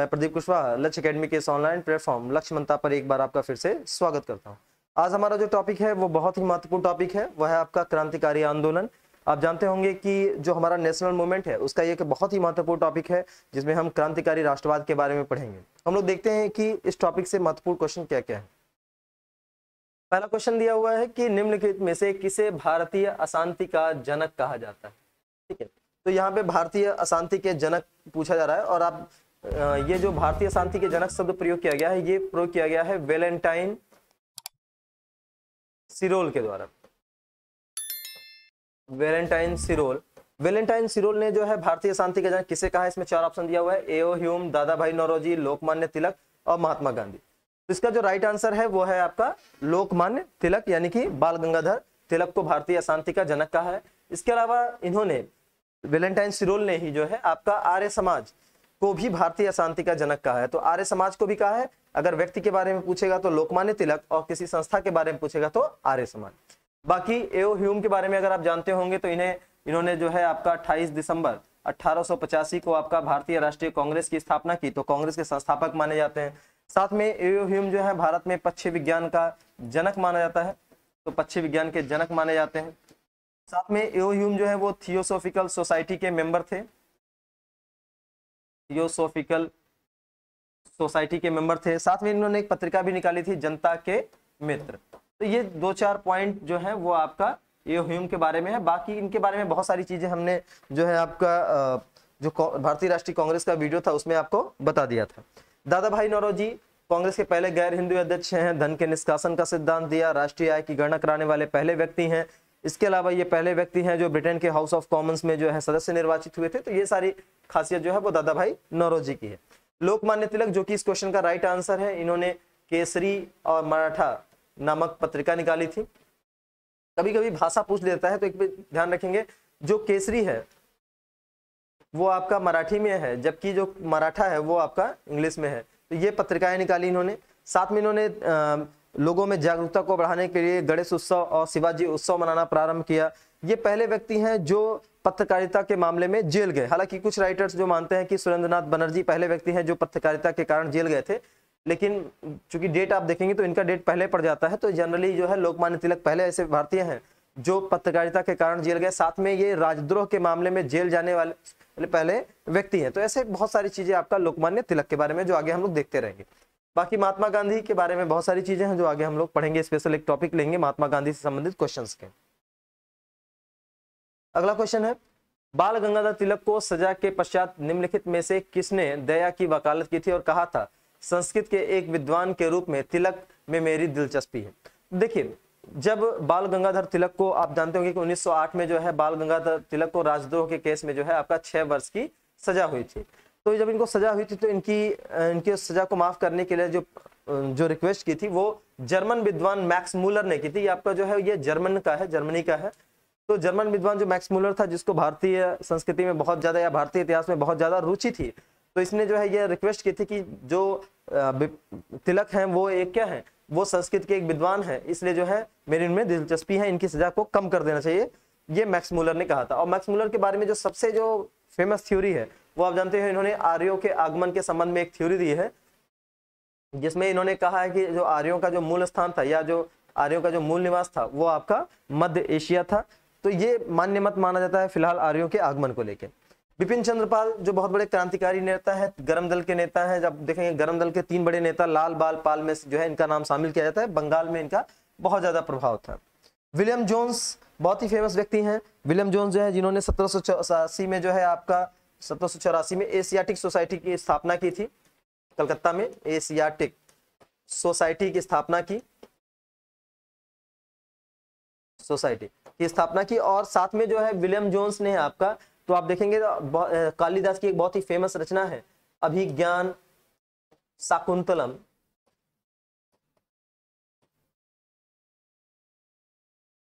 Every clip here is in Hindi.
मैं प्रदीप कुशवाहा लक्ष्य एकेडमी के इस ऑनलाइन प्लेटफॉर्म लक्ष्य मंता पर एक बार आपका फिर से स्वागत करता हूं। आज हमारा जो टॉपिक है वो बहुत ही महत्वपूर्ण टॉपिक है, वह है आपका क्रांतिकारी आंदोलन। आप जानते होंगे कि जो हमारा नेशनल मूवमेंट है उसका एक बहुत ही महत्वपूर्ण टॉपिक है, जिसमें हम क्रांतिकारी राष्ट्रवाद के बारे में पढ़ेंगे। हम लोग देखते हैं कि इस टॉपिक से महत्वपूर्ण क्वेश्चन क्या क्या है। पहला क्वेश्चन दिया हुआ है कि निम्नलिखित में से किसे भारतीय अशांति का जनक कहा जाता है। ठीक है, तो यहाँ पे भारतीय अशांति के जनक पूछा जा रहा है, और आप ये जो भारतीय शांति के जनक शब्द प्रयोग किया गया है, ये प्रयोग किया गया है वैलेंटाइन सिरोल के द्वारा। वैलेंटाइन सिरोल ने जो है भारतीय शांति का जनक किसे कहा है, इसमें चार ऑप्शन दिया हुआ है, एओ ह्यूम, दादा भाई नौरोजी, लोकमान्य तिलक और महात्मा गांधी। तो इसका जो राइट आंसर है वो है आपका लोकमान्य तिलक, यानी कि बाल गंगाधर तिलक को भारतीय शांति का जनक कहा है। इसके अलावा इन्होंने वैलेंटाइन सिरोल ने ही जो है आपका आर्य समाज को भी भारतीय शांति का जनक कहा है। तो आर्य समाज को भी कहा है, अगर व्यक्ति के बारे में पूछेगा तो लोकमान्य तिलक, और किसी संस्था के बारे में पूछेगा तो आर्य समाज। बाकी एओ ह्यूम के बारे में अगर आप जानते होंगे तो इन्होंने जो है आपका 28 दिसंबर 1885 को आपका भारतीय राष्ट्रीय कांग्रेस की स्थापना की, तो कांग्रेस के संस्थापक माने जाते हैं। साथ में एओ ह्यूम जो है भारत में पक्षी विज्ञान का जनक माना जाता है, तो पक्षी विज्ञान के जनक माने जाते हैं। साथ में एओ ह्यूम जो है वो थियोसोफिकल सोसाइटी के मेंबर थे, थियोसोफिकल सोसाइटी के मेंबर थे। साथ में इन्होंने एक पत्रिका भी निकाली थी, जनता के मित्र। तो ये 2-4 पॉइंट जो है वो आपका एओ ह्यूम के बारे में है। बाकी इनके बारे में बहुत सारी चीजें हमने जो है आपका जो भारतीय राष्ट्रीय कांग्रेस का वीडियो था उसमें आपको बता दिया था। दादा भाई नौरोजी कांग्रेस के पहले गैर हिंदू अध्यक्ष हैं, धन के निष्कासन का सिद्धांत दिया, राष्ट्रीय आय की गणना कराने वाले पहले व्यक्ति हैं। इसके अलावा ये पहले व्यक्ति हैं जो ब्रिटेन के हाउस ऑफ कॉमन्स में जो है सदस्य निर्वाचित हुए थे। तो ये सारी खासियत जो है वो दादा भाई नौरोजी की है। लोकमान्य तिलक जो कि इस क्वेश्चन का राइट आंसर है, इन्होंने केसरी और मराठा नामक पत्रिका निकाली थी। कभी कभी भाषा पूछ लेता है तो एक ध्यान रखेंगे, जो केसरी है वो आपका मराठी में है, जबकि जो मराठा है वो आपका इंग्लिश में है। तो ये पत्रिकाएं निकाली इन्होंने। साथ में इन्होंने लोगों में जागरूकता को बढ़ाने के लिए गणेश उत्सव और शिवाजी उत्सव मनाना प्रारंभ किया। ये पहले व्यक्ति हैं जो पत्रकारिता के मामले में जेल गए। हालांकि कुछ राइटर्स जो मानते हैं कि सुरेंद्रनाथ बनर्जी पहले व्यक्ति हैं जो पत्रकारिता के कारण जेल गए थे, लेकिन चूंकि डेट आप देखेंगे तो इनका डेट पहले पड़ जाता है। तो जनरली जो है लोकमान्य तिलक पहले ऐसे भारतीय हैं जो पत्रकारिता के कारण जेल गए। साथ में ये राजद्रोह के मामले में जेल जाने वाले पहले व्यक्ति हैं। तो ऐसे बहुत सारी चीजें आपका लोकमान्य तिलक के बारे में जो आगे हम लोग देखते रहेंगे। बाकी महात्मा गांधी के बारे में बहुत सारी चीजें हैं जो आगे हम लोग पढ़ेंगे, स्पेशल एक टॉपिक लेंगे महात्मा गांधी से संबंधित क्वेश्चंस के। अगला क्वेश्चन है, बाल गंगाधर तिलक को सजा के पश्चात निम्नलिखित में से किसने दया की वकालत की थी और कहा था, संस्कृत के एक विद्वान के रूप में तिलक में मेरी दिलचस्पी है। देखिए, जब बाल गंगाधर तिलक को आप जानते होंगे कि 1908 में जो है बाल गंगाधर तिलक को राजद्रोह के केस में जो है आपका 6 वर्ष की सजा हुई थी। तो जब इनको सजा हुई थी तो इनकी सजा को माफ करने के लिए जो रिक्वेस्ट की थी वो जर्मन विद्वान मैक्स मूलर ने की थी। आपका जो है ये जर्मनी का है। तो जर्मन विद्वान जो मैक्स मूलर था, जिसको भारतीय संस्कृति में बहुत ज्यादा या भारतीय इतिहास में बहुत ज्यादा रुचि थी, तो इसने जो है ये रिक्वेस्ट की थी कि जो तिलक हैं वो एक क्या है, वो संस्कृत के एक विद्वान है, इसलिए जो है मेरी इनमें दिलचस्पी है, इनकी सजा को कम कर देना चाहिए, ये मैक्स मूलर ने कहा था। और मैक्स मूलर के बारे में जो सबसे जो फेमस थ्योरी है वो आप जानते हैं, इन्होंने आर्यों के आगमन के संबंध में एक थ्योरी दी है, जिसमें इन्होंने कहा है कि जो आर्यों का जो मूल स्थान था या जो आर्यों का जो मूल निवास था वो आपका मध्य एशिया था। तो ये मान्य मत माना जाता है फिलहाल आर्यों के आगमन को लेकर। बिपिन चंद्र पाल जो बहुत बड़े क्रांतिकारी नेता है, गर्म दल के नेता है। जब देखेंगे गर्म दल के 3 बड़े नेता लाल बाल पाल में जो है इनका नाम शामिल किया जाता है। बंगाल में इनका बहुत ज्यादा प्रभाव था। विलियम जोन्स बहुत ही फेमस व्यक्ति हैं। विलियम जोन्स जो है जिन्होंने 1784 में जो है आपका 1784 में एशियाटिक सोसाइटी की स्थापना की थी, कलकत्ता में एशियाटिक सोसाइटी की स्थापना की और साथ में जो है विलियम जोन्स ने आपका, तो आप देखेंगे कालिदास की एक बहुत ही फेमस रचना है अभिज्ञान शाकुंतलम।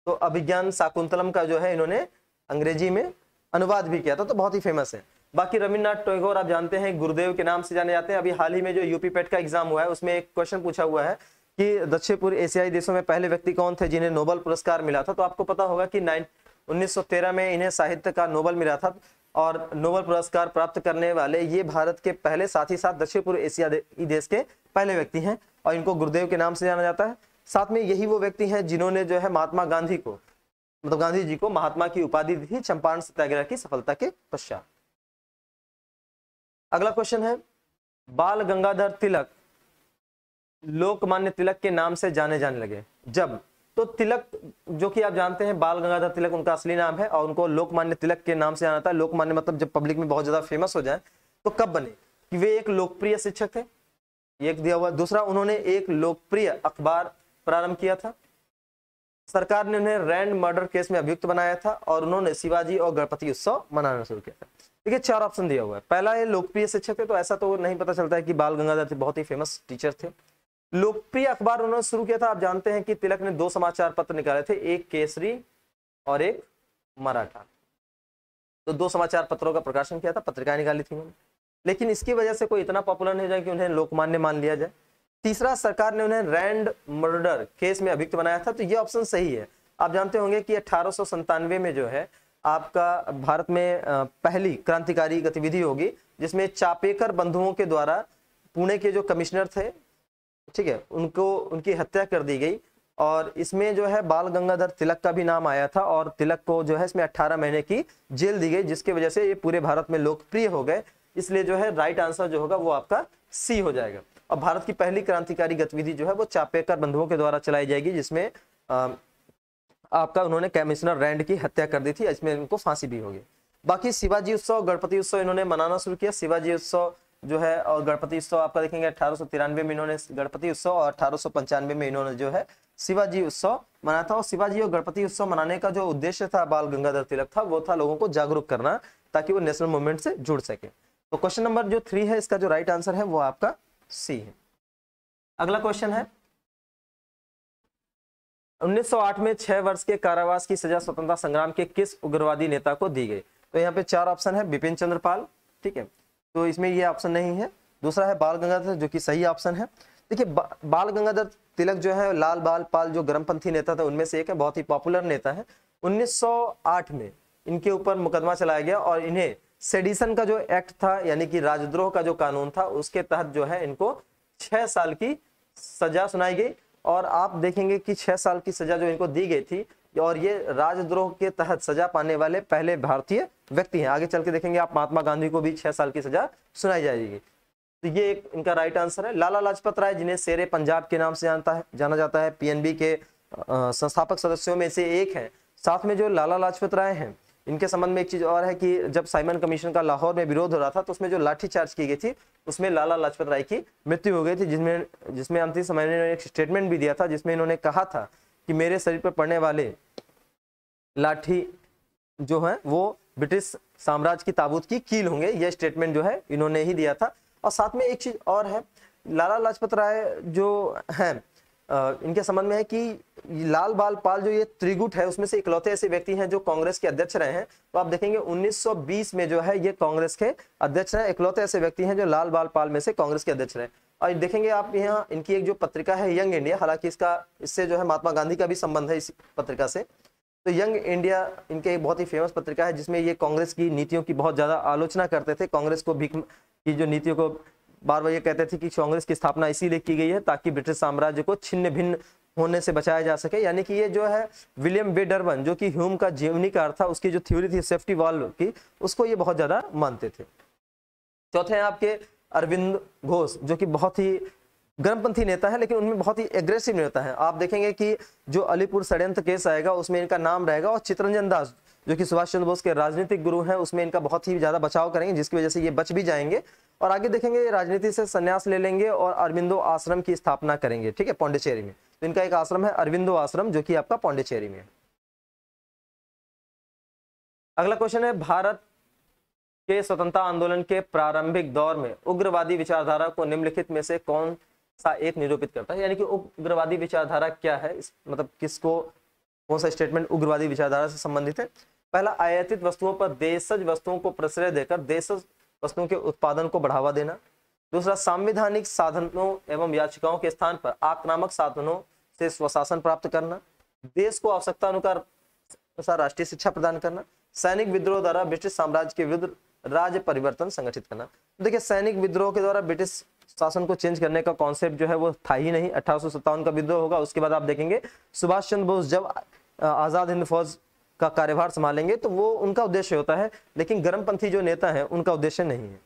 तो अभिज्ञान शाकुंतलम का जो है इन्होंने अंग्रेजी में अनुवाद भी किया था, तो बहुत ही फेमस है। बाकी रविन्द्रनाथ टैगोर आप जानते हैं गुरुदेव के नाम से जाने जाते हैं। अभी हाल ही में जो यूपी पेट का एग्जाम हुआ है उसमें एक क्वेश्चन पूछा हुआ है कि दक्षिण पूर्व एशियाई देशों में पहले व्यक्ति कौन थे जिन्हें नोबेल पुरस्कार मिला था। तो आपको पता होगा कि 1913 में इन्हें साहित्य का नोबेल मिला था। और नोबेल पुरस्कार प्राप्त करने वाले ये भारत के पहले, साथ ही साथ दक्षिण पूर्व एशिया देश के पहले व्यक्ति हैं और इनको गुरुदेव के नाम से जाना जाता है। साथ में यही वो व्यक्ति हैं जिन्होंने जो है महात्मा गांधी को, मतलब गांधी जी को महात्मा की उपाधि दी थी चंपारण सत्याग्रह की सफलता के पश्चात। अगला क्वेश्चन है, बाल गंगाधर तिलक लोकमान्य तिलक के नाम से जाने जाने लगे जब? तो तिलक जो कि आप जानते हैं बाल गंगाधर तिलक उनका असली नाम है और उनको लोकमान्य तिलक के नाम से जाना जाता है। लोकमान्य मतलब जब पब्लिक में बहुत ज्यादा फेमस हो जाए। तो कब बने? कि वे एक लोकप्रिय शिक्षक थे, एक दिया हुआ। दूसरा, उन्होंने एक लोकप्रिय अखबार प्रारंभ किया था। सरकार ने उन्हें रैंड मर्डर केस में अभियुक्त बनाया था और उन्होंने शिवाजी और गणपति उत्सव मनाना शुरू किया था। देखिए 4 ऑप्शन दिया हुआ है। पहला, ये लोकप्रिय शिक्षक थे, तो ऐसा तो नहीं पता चलता है कि बाल गंगाधर बहुत ही फेमस टीचर थे। लोकप्रिय अखबार उन्होंने शुरू किया था। आप जानते हैं कि तिलक ने 2 समाचार पत्र निकाले थे, एक केसरी और एक मराठा। तो 2 समाचार पत्रों का प्रकाशन किया था, पत्रिकाएं निकाली थी उन्होंने। लेकिन इसकी वजह से कोई इतना पॉपुलर नहीं हो जाए कि उन्हें लोकमान्य मान लिया जाए। तीसरा, सरकार ने उन्हें रैंड मर्डर केस में अभियुक्त बनाया था। तो ये ऑप्शन सही है। आप जानते होंगे कि 1897 में जो है आपका भारत में पहली क्रांतिकारी गतिविधि होगी जिसमें चापेकर बंधुओं के द्वारा पुणे के जो कमिश्नर थे, ठीक है, उनकी हत्या कर दी गई और इसमें जो है बाल गंगाधर तिलक का भी नाम आया था और तिलक को जो है इसमें 18 महीने की जेल दी गई, जिसकी वजह से ये पूरे भारत में लोकप्रिय हो गए। इसलिए जो है राइट आंसर जो होगा वो आपका सी हो जाएगा। और भारत की पहली क्रांतिकारी गतिविधि जो है वो चापेकर बंधुओं के द्वारा चलाई जाएगी, जिसमें आपका उन्होंने कमिश्नर रैंड की हत्या कर दी थी। इसमें उनको फांसी भी होगी। बाकी शिवाजी उत्सव, गणपति उत्सव इन्होंने मनाना शुरू किया। शिवाजी उत्सव जो है और गणपति उत्सव आपका देखेंगे 1893 में इन्होंने गणपति उत्सव और 1895 में इन्होंने जो है शिवाजी उत्सव मनाया था। और शिवाजी और गणपति उत्सव मनाने का जो उद्देश्य था बाल गंगाधर तिलक था वो था लोगों को जागरूक करना ताकि वो नेशनल मूवमेंट से जुड़ सके। तो क्वेश्चन नंबर जो 3 है इसका जो राइट आंसर है वो आपका सी है। अगला क्वेश्चन है, 1908 में 6 वर्ष के कारावास की सजा स्वतंत्रता संग्राम के किस उग्रवादी नेता को दी गई? तो यहाँ पे 4 ऑप्शन है। बिपिन चंद्र पाल, ठीक है, तो इसमें ये ऑप्शन नहीं है। दूसरा है बाल गंगाधर, जो कि सही ऑप्शन है। देखिए बाल गंगाधर तिलक जो है लाल बाल पाल जो गर्मपंथी नेता था उनमें से एक है, बहुत ही पॉपुलर नेता है। 1908 में इनके ऊपर मुकदमा चलाया गया और इन्हें सेडिशन का जो एक्ट था यानी कि राजद्रोह का जो कानून था उसके तहत जो है इनको 6 साल की सजा सुनाई गई। और आप देखेंगे कि 6 साल की सजा जो इनको दी गई थी और ये राजद्रोह के तहत सजा पाने वाले पहले भारतीय व्यक्ति हैं। आगे चल के देखेंगे आप महात्मा गांधी को भी 6 साल की सजा सुनाई जाएगी। तो ये एक इनका राइट आंसर है। लाला लाजपत राय जिन्हें शेरे पंजाब के नाम से जाना जाता है, पीएनबी के संस्थापक सदस्यों में से एक है। साथ में जो लाला लाजपत राय हैं इनके संबंध में एक चीज और है कि जब साइमन कमीशन का लाहौर में विरोध हो रहा था तो उसमें जो लाठीचार्ज की गई थी उसमें लाला लाजपत राय की मृत्यु हो गई थी, जिसमें अंतिम समय में इन्होंने एक स्टेटमेंट भी दिया था जिसमें इन्होंने कहा था कि मेरे शरीर पर पड़ने वाले लाठी जो है वो ब्रिटिश साम्राज्य की ताबूत की कील होंगे। यह स्टेटमेंट जो है इन्होंने ही दिया था। और साथ में एक चीज और है, लाला लाजपत राय जो है इनके संबंध में है कि लाल बाल पाल जो ये त्रिगुट है उसमें से इकलौते ऐसे व्यक्ति हैं जो कांग्रेस के अध्यक्ष रहे हैं। तो आप देखेंगे 1920 में जो है ये कांग्रेस के अध्यक्ष रहे। इकलौते ऐसे व्यक्ति हैं जो लाल बाल पाल में से कांग्रेस के अध्यक्ष रहे। और देखेंगे आप यहाँ इनकी एक जो पत्रिका है यंग इंडिया, हालांकि इससे जो है महात्मा गांधी का भी संबंध है इस पत्रिका से। तो यंग इंडिया इनके एक बहुत ही फेमस पत्रिका है जिसमें ये कांग्रेस की नीतियों की बहुत ज्यादा आलोचना करते थे। कांग्रेस को भीख की जो नीतियों को बार बार ये कहते थे कि कांग्रेस की स्थापना इसीलिए की गई है ताकि ब्रिटिश साम्राज्य को छिन्न भिन्न होने से बचाया जा सके। यानी कि ये जो है विलियम बे डर्बन जो कि ह्यूम का जीवनीकार था, उसकी जो थ्योरी थी सेफ्टी वॉल्व की, उसको ये बहुत ज्यादा मानते थे। चौथे हैं आपके अरविंद घोष जो कि बहुत ही गर्मपंथी नेता है लेकिन उनमें बहुत ही एग्रेसिव नेता है। आप देखेंगे कि जो अलीपुर षड्यंत्र केस आएगा उसमें इनका नाम रहेगा। और चित्तरंजन दास जो कि सुभाष चंद्र बोस के राजनीतिक गुरु हैं उसमें इनका बहुत ही ज्यादा बचाव करेंगे, जिसकी वजह से ये बच भी जाएंगे। और आगे देखेंगे राजनीति से संन्यास ले लेंगे और अरविंदो आश्रम की स्थापना करेंगे, ठीक है, पौंडीचेरी में। तो इनका एक आश्रम है अरविंदो आश्रम जो कि आपका पौंडीचेरी में है। अगला क्वेश्चन है, भारत के स्वतंत्रता आंदोलन के प्रारंभिक दौर में उग्रवादी विचारधारा को निम्नलिखित में से कौन सा एक निरूपित करता है? यानी कि उग्रवादी विचारधारा क्या है, मतलब किसको, कौन सा स्टेटमेंट उग्रवादी विचारधारा से संबंधित है? पहला, आयातित वस्तुओं पर देशज वस्तुओं को प्रश्रय देकर देशज वस्तुओं के उत्पादन को बढ़ावा देना। दूसरा, संवैधानिक साधनों एवं याचिकाओं के स्थान पर आक्रामक साधनों से स्वशासन प्राप्त करना। देश को आवश्यकता अनुसार राष्ट्रीय शिक्षा प्रदान करना। सैनिक विद्रोह द्वारा ब्रिटिश साम्राज्य के विरुद्ध राज्य परिवर्तन संगठित करना। देखिए सैनिक विद्रोह के द्वारा ब्रिटिश शासन को चेंज करने का कॉन्सेप्ट जो है वो था ही नहीं। 1857 का विद्रोह होगा, उसके बाद आप देखेंगे सुभाष चंद्र बोस जब आजाद हिंद फौज का कार्यभार संभालेंगे तो वो उनका उद्देश्य होता है, लेकिन गर्मपंथी जो नेता है उनका उद्देश्य नहीं है।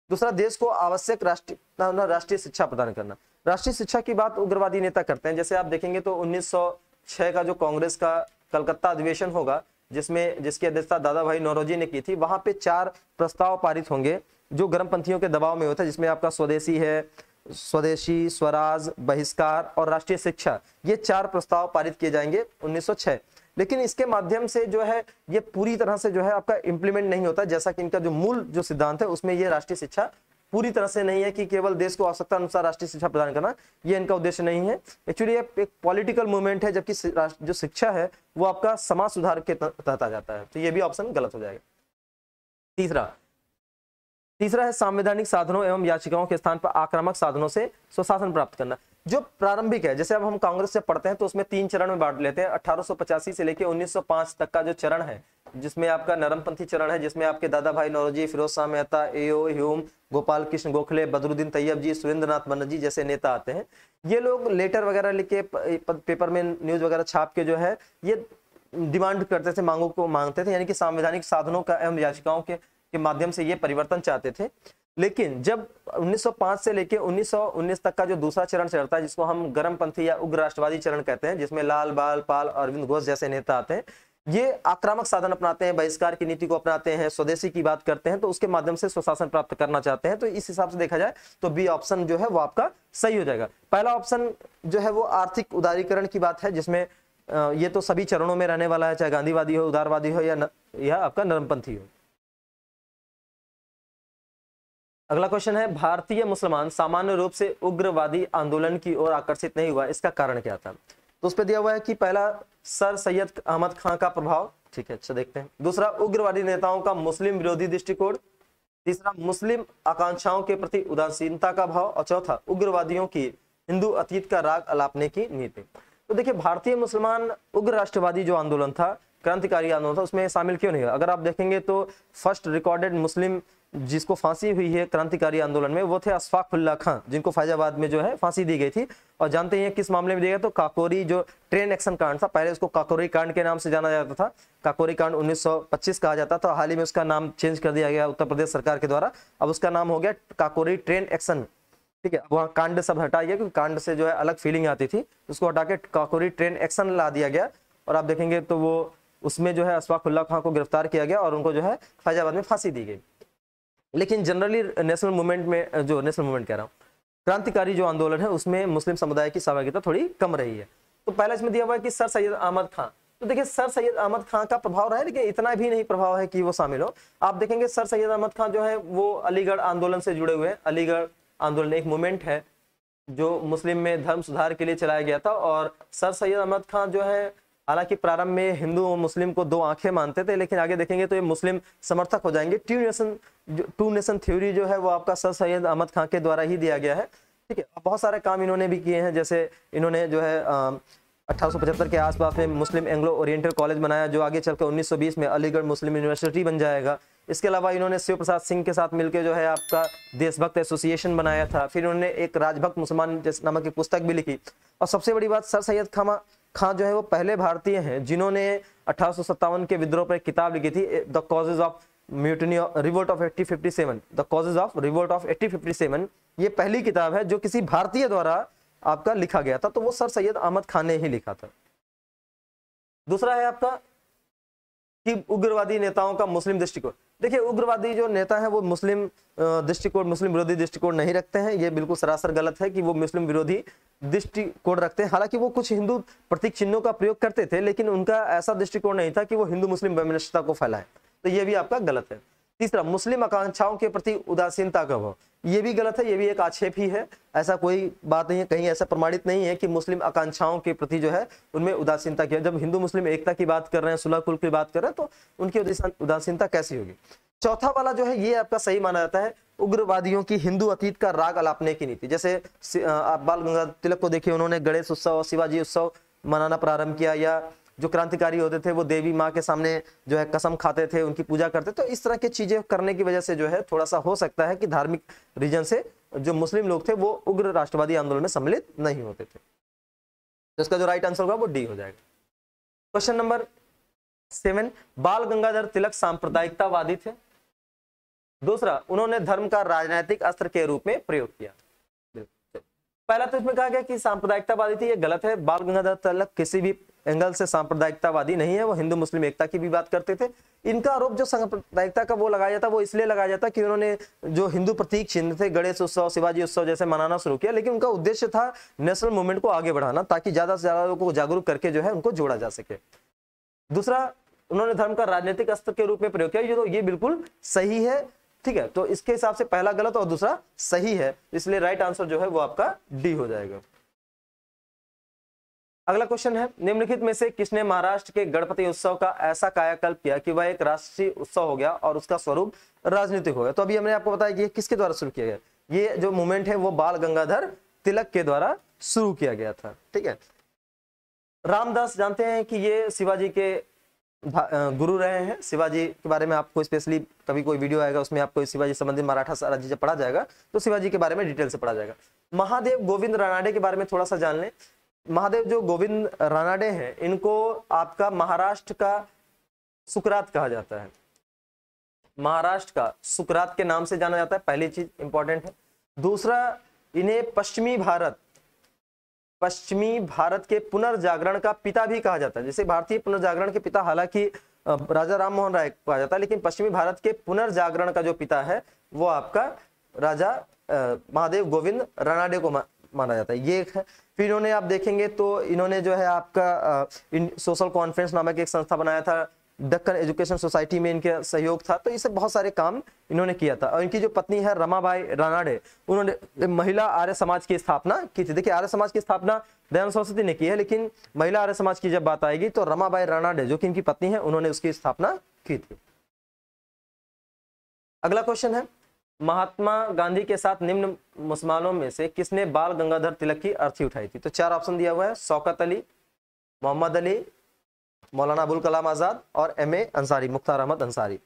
दूसरा, देश को आवश्यक राष्ट्रीय शिक्षा प्रदान करना। राष्ट्रीय शिक्षा की बात उग्रवादी नेता करते हैं। जैसे आप देखेंगे तो 1906 का जो कांग्रेस का कलकत्ता अधिवेशन होगा, जिसकी अध्यक्षता दादा भाई नौरोजी ने की थी, वहां पे 4 प्रस्ताव पारित होंगे जो गर्मपंथियों के दबाव में होता है, जिसमें आपका स्वदेशी है, स्वदेशी, स्वराज, बहिष्कार और राष्ट्रीय शिक्षा, ये 4 प्रस्ताव पारित किए जाएंगे 1906। लेकिन इसके माध्यम से जो है ये पूरी तरह से जो है आपका इंप्लीमेंट नहीं होता, जैसा कि इनका जो मूल जो सिद्धांत है उसमें ये राष्ट्रीय शिक्षा पूरी तरह से नहीं है कि केवल देश को आवश्यकता अनुसार राष्ट्रीय शिक्षा प्रदान करना, ये इनका उद्देश्य नहीं है। एक्चुअली एक पॉलिटिकल मूवमेंट है, जबकि जो शिक्षा है वो आपका समाज सुधार के तहत आ जाता है, तो ये भी ऑप्शन गलत हो जाएगा। तीसरा है संवैधानिक साधनों एवं याचिकाओं के स्थान पर आक्रामक साधनों से स्वशासन प्राप्त करना। जो प्रारंभिक है, जैसे अब हम कांग्रेस से पढ़ते हैं तो उसमें 3 चरण में बांट लेते हैं। 1885 से लेकर 1905 तक का जो चरण है, जिसमें आपका नरमपंथी चरण है, जिसमें आपके दादा भाई नौरोजी, फिरोज शाह मेहता, ए.ओ. ह्यूम, गोपाल कृष्ण गोखले, बदरुद्दीन तैयब जी, सुरेंद्रनाथ बनर्जी जैसे नेता आते हैं। ये लोग लेटर वगैरह लिख के पेपर में न्यूज वगैरह छाप के जो है ये डिमांड करते थे, मांगों को मांगते थे, यानी कि संवैधानिक साधनों का एवं याचिकाओं के माध्यम से ये परिवर्तन चाहते थे। लेकिन जब 1905 से लेकर 1919 तक का जो दूसरा चरण चलता है, जिसको हम गर्मपंथी या उग्र राष्ट्रवादी चरण कहते हैं, जिसमें लाल बाल पाल, अरविंद घोष जैसे नेता आते हैं, ये आक्रामक साधन अपनाते हैं, बहिष्कार की नीति को अपनाते हैं, स्वदेशी की बात करते हैं, तो उसके माध्यम से स्वशासन प्राप्त करना चाहते हैं। तो इस हिसाब से देखा जाए तो बी ऑप्शन जो है वो आपका सही हो जाएगा। पहला ऑप्शन जो है वो आर्थिक उदारीकरण की बात है, जिसमें ये तो सभी चरणों में रहने वाला है, चाहे गांधीवादी हो, उदारवादी हो या आपका नरमपंथी हो। अगला क्वेश्चन है, भारतीय मुसलमान सामान्य रूप से उग्रवादी आंदोलन की ओर आकर्षित नहीं हुआ, इसका कारण क्या था? तो उस पर दिया हुआ है कि पहला सर सैयद अहमद खां का प्रभाव, ठीक है, अच्छा देखते हैं। दूसरा, उग्रवादी नेताओं का मुस्लिम विरोधी दृष्टिकोण। तीसरा, मुस्लिम आकांक्षाओं के प्रति उदासीनता का भाव। और चौथा, उग्रवादियों की हिंदू अतीत का राग अलापने की नीति। तो देखिए भारतीय मुसलमान उग्र राष्ट्रवादी जो आंदोलन था, क्रांतिकारी आंदोलन था, उसमें शामिल क्यों नहीं हुआ? अगर आप देखेंगे तो फर्स्ट रिकॉर्डेड मुस्लिम जिसको फांसी हुई है क्रांतिकारी आंदोलन में, वो थे अशफाकुल्लाह खां, जिनको फैजाबाद में जो है फांसी दी गई थी। और जानते हैं किस मामले में दिया गया? तो काकोरी जो ट्रेन एक्शन कांड था, पहले उसको काकोरी कांड के नाम से जाना जाता था, काकोरी कांड 1925 कहा जाता था। हाल ही में उसका नाम चेंज कर दिया गया उत्तर प्रदेश सरकार के द्वारा, अब उसका नाम हो गया काकोरी ट्रेन एक्शन, ठीक है। वहाँ कांड सब हटा गया, क्योंकि कांड से जो है अलग फीलिंग आती थी, उसको हटा के काकोरी ट्रेन एक्शन ला दिया गया। और आप देखेंगे तो वो उसमें जो है अशफाकुल्लाह खां को गिरफ्तार किया गया और उनको जो है फैजाबाद में फांसी दी गई। लेकिन जनरली नेशनल मूवमेंट में, जो नेशनल मूवमेंट कह रहा हूँ, क्रांतिकारी जो आंदोलन है उसमें मुस्लिम समुदाय की सहभागिता थोड़ी कम रही है। तो पहला इसमें दिया हुआ है कि सर सैयद अहमद खां। तो देखिए सर सैयद अहमद खां का प्रभाव रहा है, लेकिन इतना भी नहीं प्रभाव है कि वो शामिल हो। आप देखेंगे सर सैयद अहमद खां जो है वो अलीगढ़ आंदोलन से जुड़े हुए हैं। अलीगढ़ आंदोलन एक मूवमेंट है जो मुस्लिम में धर्म सुधार के लिए चलाया गया था। और सर सैयद अहमद खां जो है, हालांकि प्रारंभ में हिंदू और मुस्लिम को 2 आंखें मानते थे, लेकिन आगे देखेंगे तो ये मुस्लिम समर्थक हो जाएंगे। टू नेशन थ्योरी जो है वो आपका सर सैयद अहमद खां के द्वारा ही दिया गया है, ठीक है। बहुत सारे काम इन्होंने भी किए हैं, जैसे इन्होंने जो है 1875 के आसपास में मुस्लिम एंग्लो ओरिएंटल कॉलेज बनाया, जो आगे चलकर 1920 में अलीगढ़ मुस्लिम यूनिवर्सिटी बन जाएगा। इसके अलावा इन्होंने शिव प्रसाद सिंह के साथ मिलकर जो है आपका देशभक्त एसोसिएशन बनाया था। फिर इन्होंने एक राजभक्त मुसलमान नामक की पुस्तक भी लिखी। और सबसे बड़ी बात, सर सैयद खां जो है वो पहले भारतीय हैं जिन्होंने 1857 के विद्रोह पर एक किताब लिखी थी, the causes of mutiny revolt of 1857, the causes of revolt of 1857। ये पहली किताब है जो किसी भारतीय द्वारा आपका लिखा गया था, तो वो सर सैयद अहमद खान ने ही लिखा था। दूसरा है आपका कि उग्रवादी नेताओं का मुस्लिम दृष्टिकोण। देखिए उग्रवादी जो नेता है वो मुस्लिम दृष्टिकोण, मुस्लिम विरोधी दृष्टिकोण नहीं रखते हैं। ये बिल्कुल सरासर गलत है कि वो मुस्लिम विरोधी दृष्टिकोण रखते हैं। हालांकि वो कुछ हिंदू प्रतीक चिन्हों का प्रयोग करते थे, लेकिन उनका ऐसा दृष्टिकोण नहीं था कि वो हिंदू मुस्लिम वैमनस्यता को फैलाए, तो ये भी आपका गलत है। तीसरा, मुस्लिम आकांक्षाओं के प्रति उदासीनता का भाव, ये भी गलत है, ये भी एक आक्षेप ही है। ऐसा कोई बात नहीं है, कहीं ऐसा प्रमाणित नहीं है कि मुस्लिम आकांक्षाओं के प्रति जो है उनमें उदासीनता की है। जब हिंदू मुस्लिम एकता की बात कर रहे हैं, सुलह कुल की बात कर रहे हैं, तो उनकी उदासीनता कैसी होगी? चौथा वाला जो है ये आपका सही माना जाता है, उग्रवादियों की हिंदू अतीत का राग अलापने की नीति। जैसे आप बाल गंगाधर तिलक को देखिए, उन्होंने गणेश उत्सव और शिवाजी उत्सव मनाना प्रारंभ किया, या जो क्रांतिकारी होते थे वो देवी माँ के सामने जो है कसम खाते थे, उनकी पूजा करते। तो इस तरह की चीजें करने की वजह से जो है थोड़ा सा हो सकता है कि धार्मिक रीजन से जो मुस्लिम लोग थे वो उग्र राष्ट्रवादी आंदोलन में सम्मिलित नहीं होते थे। तो इसका जो राइट आंसर होगा वो डी हो जाएगा। क्वेश्चन नंबर 7, बाल गंगाधर तिलक सांप्रदायिकतावादी थे। दूसरा, उन्होंने धर्म का राजनीतिक अस्त्र के रूप में प्रयोग किया। पहला तो इसमें कहा गया कि सांप्रदायिकतावादी थी, ये गलत है। बाल गंगाधर तिलक किसी भी एंगल से सांप्रदायिकतावादी नहीं है, वो हिंदू मुस्लिम एकता की भी बात करते थे। इनका आरोप जो सांप्रदायिकता का वो लगाया जाता वो इसलिए लगाया जाता कि उन्होंने जो हिंदू प्रतीक चिन्ह थे, गणेश उत्सव, शिवाजी उत्सव जैसे मनाना शुरू किया, लेकिन उनका उद्देश्य था नेशनल मूवमेंट को आगे बढ़ाना, ताकि ज्यादा से ज्यादा लोगों को जागरूक करके जो है उनको जोड़ा जा सके। दूसरा, उन्होंने धर्म का राजनीतिक अस्त्र के रूप में प्रयोग किया, ये बिल्कुल सही है, ठीक है। तो इसके हिसाब से पहला गलत और दूसरा सही है, इसलिए राइट आंसर जो है वो आपका डी हो जाएगा। अगला क्वेश्चन है, निम्नलिखित में से किसने महाराष्ट्र के गणपति उत्सव का ऐसा कायाकल्प किया कि वह एक राष्ट्रीय उत्सव हो गया और उसका स्वरूप राजनीतिक हो गया? तो अभी हमने आपको बताया कि ये किसके द्वारा शुरू किया गया। ये जो मूवमेंट है वो बाल गंगाधर तिलक के द्वारा शुरू किया गया था, ठीक है। रामदास जानते हैं कि ये शिवाजी के गुरु रहे हैं। शिवाजी के बारे में आपको स्पेशली कभी कोई वीडियो आएगा, उसमें आपको शिवाजी संबंधित मराठा राज्य जब पढ़ा जाएगा तो शिवाजी के बारे में डिटेल से पढ़ा जाएगा। महादेव गोविंद रानाडे के बारे में थोड़ा सा जान लें। महादेव जो गोविंद रानाडे हैं, इनको आपका महाराष्ट्र का सुकरात कहा जाता है, महाराष्ट्र का सुकरात के नाम से जाना जाता है, पहली चीज इंपॉर्टेंट है। दूसरा, इन्हें पश्चिमी भारत के पुनर्जागरण का पिता भी कहा जाता है। जैसे भारतीय पुनर्जागरण के पिता हालांकि राजा राम मोहन राय कहा जाता है, लेकिन पश्चिमी भारत के पुनर्जागरण का जो पिता है वो आपका राजा महादेव गोविंद रानाडे को माना जाता है। ये एक है। फिर इन्होंने आप देखेंगे तो इन्होंने जो है आपका सोशल कॉन्फ्रेंस नामक एक संस्था बनाया था, दक्कन एजुकेशन सोसाइटी में इनके सहयोग था। तो इससे बहुत सारे काम इन्होंने किया था। और इनकी जो पत्नी है रमाबाई रानाडे, उन्होंने महिला आर्य समाज की स्थापना की थी। देखिए, आर्य समाज की स्थापना दयानंद सरस्वती ने की है, लेकिन महिला आर्य समाज की जब बात आएगी तो रमाबाई रानाडे जो कि इनकी पत्नी है, उन्होंने उसकी स्थापना की थी। अगला क्वेश्चन है, महात्मा गांधी के साथ निम्न मुसलमानों में से किसने बाल गंगाधर तिलक की अर्थी उठाई थी? तो 4 ऑप्शन दिया हुआ है, शौकत अली, मोहम्मद अली, मौलाना अबुल कलाम आजाद और M.A. अंसारी, मुख्तार अहमद अंसारी,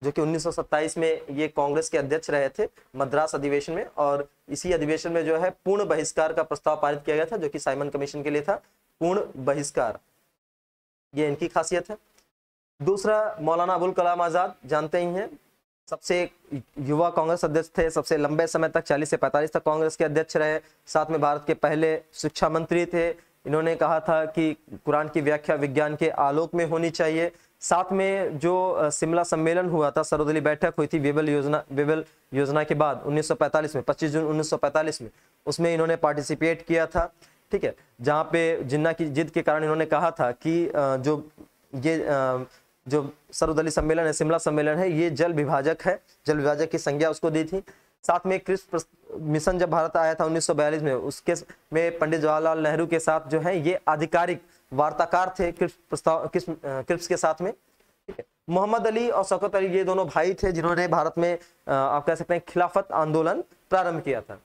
जो कि 1927 में ये कांग्रेस के अध्यक्ष रहे थे मद्रास अधिवेशन में। और इसी अधिवेशन में जो है पूर्ण बहिष्कार का प्रस्ताव पारित किया गया था, जो कि साइमन कमीशन के लिए था। पूर्ण बहिष्कार, ये इनकी खासियत है। दूसरा, मौलाना अबुल कलाम आजाद जानते ही हैं, सबसे युवा कांग्रेस अध्यक्ष थे, सबसे लंबे समय तक 40 से 45 तक कांग्रेस के अध्यक्ष रहे। साथ में भारत के पहले शिक्षा मंत्री थे। इन्होंने कहा था कि कुरान की व्याख्या विज्ञान के आलोक में होनी चाहिए। साथ में जो शिमला सम्मेलन हुआ था, सर्वदलीय बैठक हुई थी वेबल योजना के बाद 1945 में, 25 जून 1945 में, उसमें इन्होंने पार्टिसिपेट किया था, ठीक है। जहाँ पे जिन्ना की जिद के कारण इन्होंने कहा था कि जो सर्वदलीय सम्मेलन है, शिमला सम्मेलन है, ये जल विभाजक है, जल विभाजक की संज्ञा उसको दी थी। साथ में क्रिप्स मिशन जब भारत आया था 1942 में, उसके में पंडित जवाहरलाल नेहरू के साथ जो है ये आधिकारिक वार्ताकार थे क्रिप्स के साथ में, ठीक है। मोहम्मद अली और शौकत अली ये दोनों भाई थे जिन्होंने भारत में आप कह सकते हैं खिलाफत आंदोलन प्रारंभ किया था।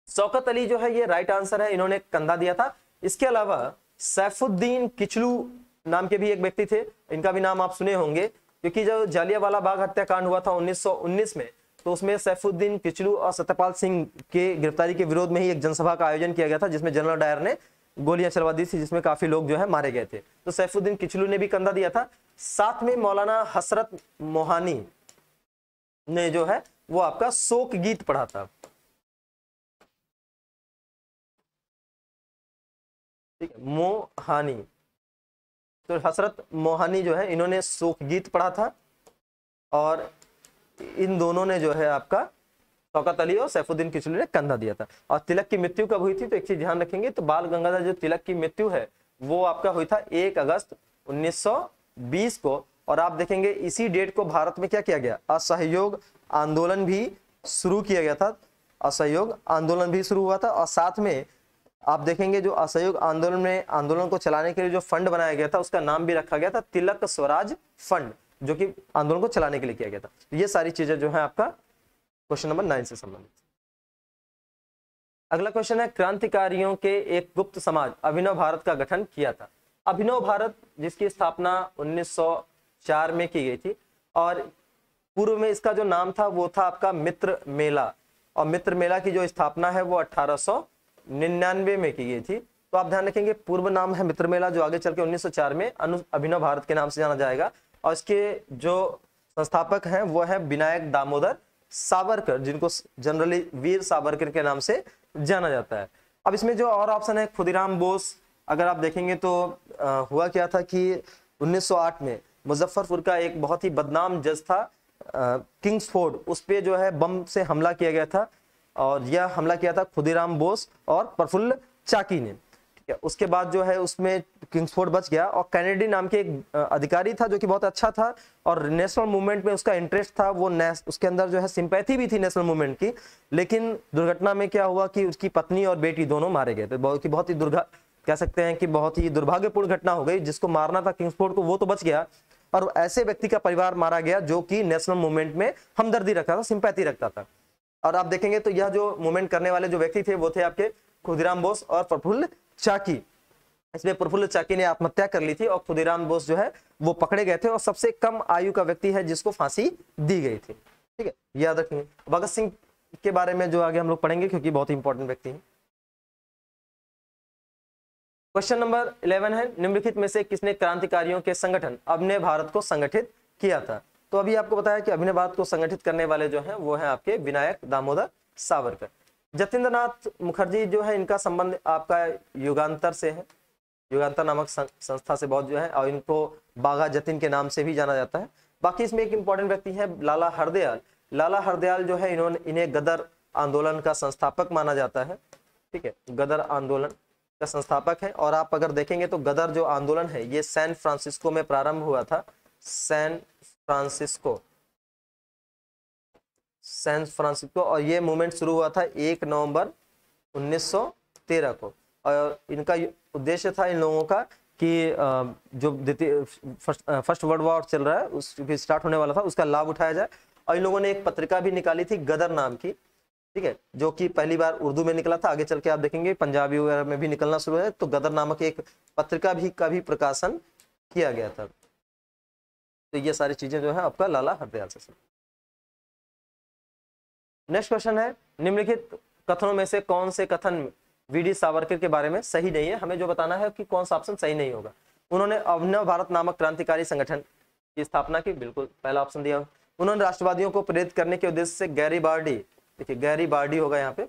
शौकत अली जो है ये राइट आंसर है, इन्होंने कंधा दिया था। इसके अलावा सैफुद्दीन किचलू नाम के भी एक व्यक्ति थे, इनका भी नाम आप सुने होंगे, क्योंकि जब जालियांवाला बाग हत्याकांड हुआ था 1919 में, तो उसमें सैफुद्दीन किचलू और सत्यपाल सिंह के गिरफ्तारी के विरोध में ही एक जनसभा का आयोजन किया गया था, जिसमें जनरल डायर ने गोलियां चलवा दी थी, जिसमें काफी लोग जो है मारे गए थे। तो सैफुद्दीन किचलू ने भी कंधा दिया था। साथ में मौलाना हसरत मोहानी ने जो है वो आपका शोक गीत पढ़ा था, ठीक है, मोहानी। तो हसरत मोहानी जो है इन्होंने शोक गीत पढ़ा था, और इन दोनों ने जो है आपका शौकत अली और सैफुद्दीन किचलू ने कंधा दिया था। और तिलक की मृत्यु कब हुई थी? तो एक चीज ध्यान रखेंगे, तो बाल गंगाधर जो तिलक की मृत्यु है वो आपका हुई था 1 अगस्त 1920 को। और आप देखेंगे इसी डेट को भारत में क्या किया गया, असहयोग आंदोलन भी शुरू किया गया था, असहयोग आंदोलन भी शुरू हुआ था। और साथ में आप देखेंगे जो असहयोग आंदोलन में आंदोलन को चलाने के लिए जो फंड बनाया गया था उसका नाम भी रखा गया था तिलक स्वराज फंड, जो कि आंदोलन को चलाने के लिए किया गया था। तो ये सारी चीजें जो है आपका क्वेश्चन नंबर 9 से संबंधित। अगला क्वेश्चन है, क्रांतिकारियों के एक गुप्त समाज अभिनव भारत का गठन किया था। अभिनव भारत जिसकी स्थापना 1904 में की गई थी और पूर्व में इसका जो नाम था वो था आपका मित्र मेला, और मित्र मेला की जो स्थापना है वो 1899 में की गई थी। तो आप ध्यान रखेंगे पूर्व नाम है मित्र मेला, जो आगे चल के 1904 में अभिनव भारत के नाम से जाना जाएगा, और इसके जो संस्थापक हैं वो है विनायक दामोदर सावरकर, जिनको जनरली वीर सावरकर के नाम से जाना जाता है। अब इसमें जो और ऑप्शन है खुदीराम बोस, अगर आप देखेंगे तो हुआ क्या था कि 1908 में मुजफ्फरपुर का एक बहुत ही बदनाम जज था किंग्सफोर्ड, उस पे जो है बम से हमला किया गया था, और यह हमला किया था खुदीराम बोस और प्रफुल्ल चाकी ने। ठीक है, उसके बाद जो है उसमें किंग्सफोर्ड बच गया, और कैनेडी नाम के एक अधिकारी था जो कि बहुत अच्छा था और नेशनल मूवमेंट में उसका इंटरेस्ट था, वो उसके अंदर जो है सिंपैथी भी थी नेशनल मूवमेंट की। लेकिन दुर्घटना में क्या हुआ कि उसकी पत्नी और बेटी दोनों मारे गए थे। बहुत ही कह सकते हैं कि बहुत ही दुर्भाग्यपूर्ण घटना हो गई। जिसको मारना था किंग्सफोर्ड को वो तो बच गया, और ऐसे व्यक्ति का परिवार मारा गया जो कि नेशनल मूवमेंट में हमदर्दी रखता था, सिंपैथी रखता था। और आप देखेंगे तो यह जो मूवमेंट करने वाले जो व्यक्ति थे वो थे आपके खुदीराम बोस और प्रफुल्ल चाकी। इसमें प्रफुल्ल चाकी ने आत्महत्या कर ली थी और खुदीराम बोस जो है वो पकड़े गए थे, और सबसे कम आयु का व्यक्ति है जिसको फांसी दी गई थी। ठीक है, याद रखेंगे। भगत सिंह के बारे में जो आगे हम लोग पढ़ेंगे क्योंकि बहुत ही इंपॉर्टेंट व्यक्ति है। क्वेश्चन नंबर 11 है, निम्नलिखित में से किसने क्रांतिकारियों के संगठन अभिनव भारत को संगठित किया था? तो अभी आपको बताया कि अभिनव भारत को संगठित करने वाले जो हैं वो हैं आपके विनायक दामोदर सावरकर। जतींद्रनाथ मुखर्जी जो है इनका संबंध आपका युगांतर से है, युगांतर नामक संस्था से बहुत जो है, और इनको बाघा जतीन के नाम से भी जाना जाता है। बाकी इसमें एक इंपॉर्टेंट व्यक्ति है लाला हरदयाल। लाला हरदयाल जो है इन्हें गदर आंदोलन का संस्थापक माना जाता है। ठीक है, गदर आंदोलन का संस्थापक है। और आप अगर देखेंगे तो गदर जो आंदोलन है ये सैन फ्रांसिस्को में प्रारंभ हुआ था। सैन फ्रांसिस्को, और ये मूवमेंट शुरू हुआ था 1 नवंबर 1913 को। और इनका उद्देश्य था इन लोगों का कि जो फर्स्ट वर्ल्ड वॉर चल रहा है उसकी स्टार्ट होने वाला था, उसका लाभ उठाया जाए। और इन लोगों ने एक पत्रिका भी निकाली थी गदर नाम की, ठीक है, जो कि पहली बार उर्दू में निकला था। आगे चल के आप देखेंगे पंजाबी वगैरह में भी निकलना शुरू है। तो गदर नामक एक पत्रिका का भी प्रकाशन किया गया था। तो ये सारी चीजें जो है आपका लाला हरदयाल से। नेक्स्ट क्वेश्चन है, निम्नलिखित कथनों में से कौन से कथन वीडी सावरकर के बारे में सही नहीं है? हमें जो बताना है कि कौन सा ऑप्शन सही नहीं होगा। उन्होंने अभिनव भारत नामक क्रांतिकारी संगठन की स्थापना की, बिल्कुल पहला ऑप्शन दिया। उन्होंने राष्ट्रवादियों को प्रेरित करने के उद्देश्य से गैरीबार्डी, देखिए गैरीबार्डी होगा यहाँ पे,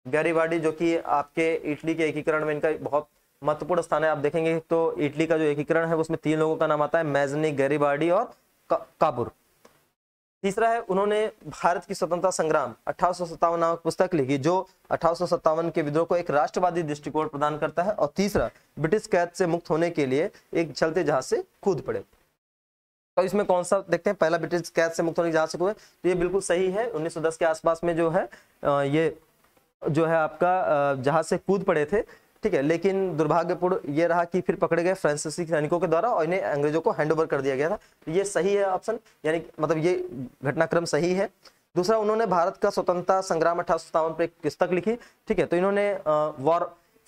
गैरीबार्डी जो कि आपके इटली के एकीकरण में इनका बहुत महत्वपूर्ण स्थान है। आप देखेंगे तो इटली का जो एकीकरण है उसमें 3 लोगों का नाम आता है, मैजनी, गैरीबार्डी और काबुर। तीसरा है, उन्होंने भारत की स्वतंत्रता संग्राम 1857 नामक पुस्तक लिखी जो 1857 के विद्रोह को एक राष्ट्रवादी दृष्टिकोण प्रदान करता है। और तीसरा, ब्रिटिश कैद से मुक्त होने के लिए एक चलते जहाज से कूद पड़े। तो इसमें कौन सा देखते हैं? पहला, ब्रिटिश कैद से मुक्त होने के जहाज से कूदे, तो ये बिल्कुल सही है। 1910 के आसपास में जो है ये जो है आपका जहाज से कूद पड़े थे। ठीक है, लेकिन दुर्भाग्यपूर्ण ये रहा कि फिर पकड़े गए फ्रांसीसी सैनिकों के द्वारा और इन्हें अंग्रेजों को हैंडओवर कर दिया गया था। तो ये सही है ऑप्शन, यानी मतलब ये घटनाक्रम सही है। दूसरा, उन्होंने भारत का स्वतंत्रता संग्राम 1857 पर एक पुस्तक लिखी। ठीक है, तो इन्होंने